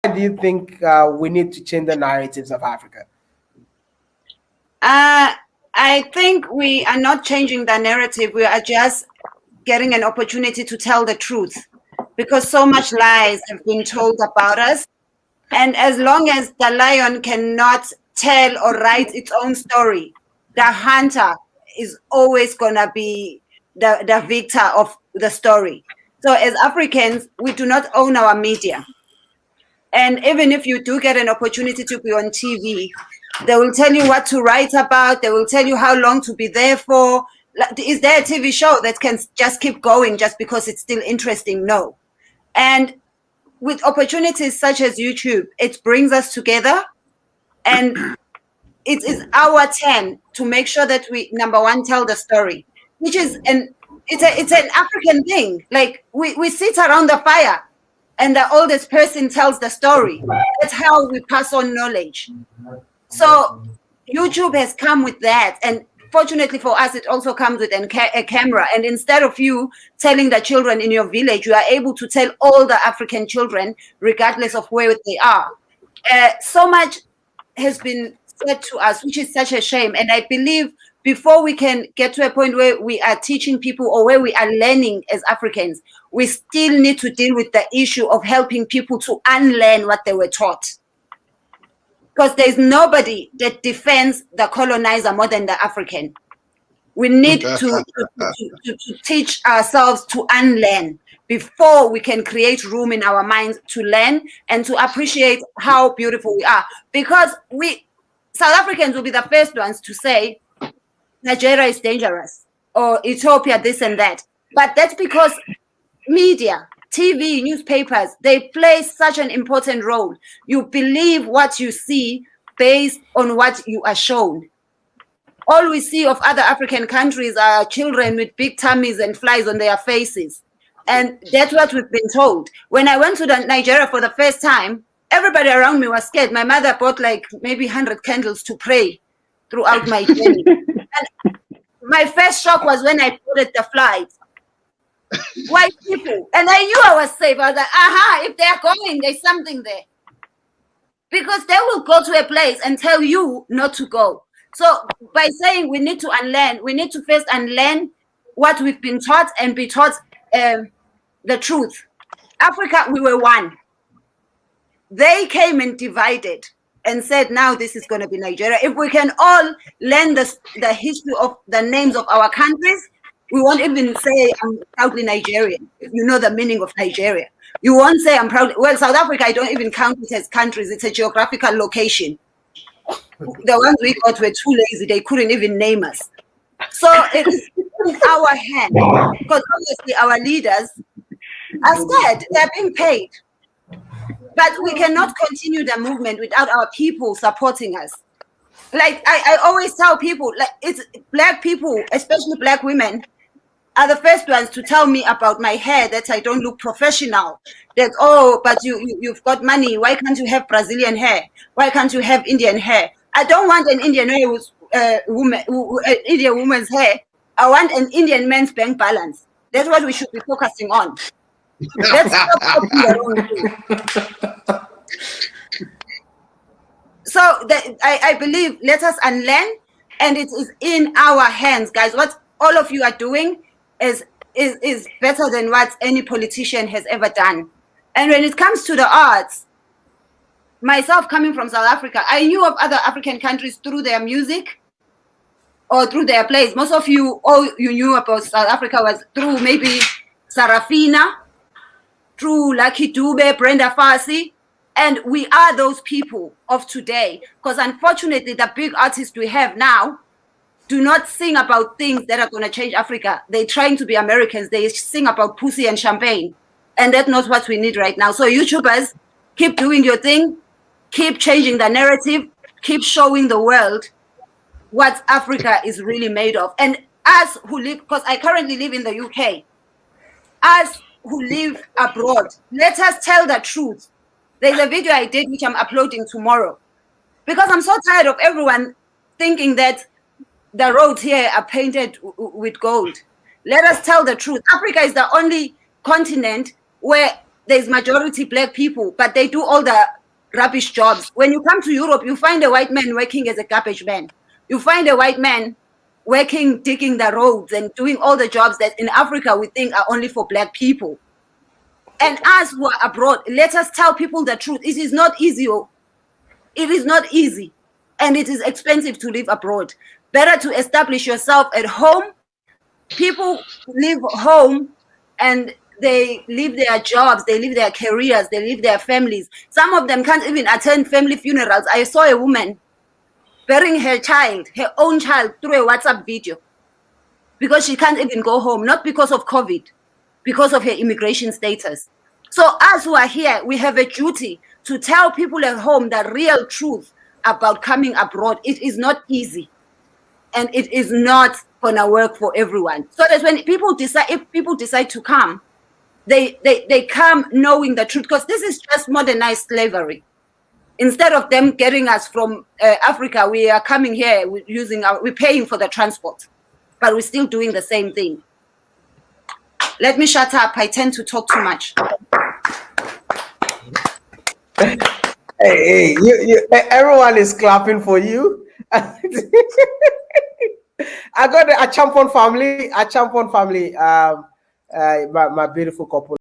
do you think we need to change the narratives of Africa? I think we are not changing the narrative. We are just getting an opportunity to tell the truth, because so much lies have been told about us. And as long as the lion cannot tell or write its own story, the hunter is always going to be the victor of the story. So as Africans, we do not own our media. And even if you do get an opportunity to be on TV, they will tell you what to write about. They will tell you how long to be there for. Is there a TV show that can just keep going just because it's still interesting? No. And with opportunities such as YouTube, it brings us together, and it is our turn to make sure that we, number one, tell the story, which is it's an African thing. Like we sit around the fire and the oldest person tells the story. That's how we pass on knowledge. So YouTube has come with that, and fortunately for us, it also comes with a camera. And instead of you telling the children in your village, you are able to tell all the African children, regardless of where they are. So much has been said to us, which is such a shame. And I believe before we can get to a point where we are teaching people or where we are learning as Africans, we still need to deal with the issue of helping people to unlearn what they were taught. Because there's nobody that defends the colonizer more than the African. We need to teach ourselves to unlearn before we can create room in our minds to learn and to appreciate how beautiful we are. Because South Africans will be the first ones to say Nigeria is dangerous or Ethiopia this and that. But that's because media, TV, newspapers, they play such an important role. You believe what you see based on what you are shown. All we see of other African countries are children with big tummies and flies on their faces. And that's what we've been told. When I went to Nigeria for the first time, everybody around me was scared. My mother bought like maybe 100 candles to pray throughout my journey. And my first shock was when I boarded the flight. White people. And I knew I was safe. I was like, aha, if they're going, there's something there. Because they will go to a place and tell you not to go. So by saying we need to unlearn, we need to first unlearn what we've been taught and be taught the truth. Africa, we were one. They came and divided and said, now this is going to be Nigeria. If we can all learn the history of the names of our countries, we won't even say I'm proudly Nigerian, if you know the meaning of Nigeria. You won't say I'm proud. Well, South Africa, I don't even count it as countries. It's a geographical location. The ones we got were too lazy. They couldn't even name us. So it's in our hand. Because obviously our leaders are scared. They're being paid. But we cannot continue the movement without our people supporting us. Like I always tell people, like it's Black people, especially Black women, are the first ones to tell me about my hair, that I don't look professional. That, oh, but you've got money. Why can't you have Brazilian hair? Why can't you have Indian hair? I don't want an Indian hair with Indian woman's hair. I want an Indian man's bank balance. That's what we should be focusing on. Let's stop copying the wrong thing. So I believe, let us unlearn, and it is in our hands, guys. What all of you are doing is better than what any politician has ever done. And when it comes to the arts, myself coming from South Africa, I knew of other African countries through their music or through their plays. Most of you, all you knew about South Africa was through maybe Sarafina, through Lucky Dube, Brenda Fassie. And we are those people of today. Because unfortunately, the big artists we have now do not sing about things that are going to change Africa. They're trying to be Americans. They sing about pussy and champagne. And that's not what we need right now. So YouTubers, keep doing your thing. Keep changing the narrative. Keep showing the world what Africa is really made of. And us who live, because I currently live in the UK, us who live abroad, let us tell the truth. There's a video I did, which I'm uploading tomorrow. Because I'm so tired of everyone thinking that the roads here are painted with gold. Let us tell the truth. Africa is the only continent where there's majority black people, but they do all the rubbish jobs. When you come to Europe, you find a white man working as a garbage man. You find a white man working, digging the roads and doing all the jobs that in Africa we think are only for black people. And us who are abroad, let us tell people the truth. It is not easy. It is not easy. And it is expensive to live abroad. Better to establish yourself at home. People live home and they leave their jobs, they leave their careers, they leave their families. Some of them can't even attend family funerals. I saw a woman burying her child, her own child, through a WhatsApp video because she can't even go home, not because of COVID, because of her immigration status. So us who are here, we have a duty to tell people at home the real truth about coming abroad. It is not easy. And it is not gonna work for everyone. So that's when people decide, if people decide to come, they come knowing the truth, because this is just modernized slavery. Instead of them getting us from Africa, we are coming here we're paying for the transport, but we're still doing the same thing. Let me shut up. I tend to talk too much. Hey, everyone is clapping for you. I got a champion family, my beautiful couple.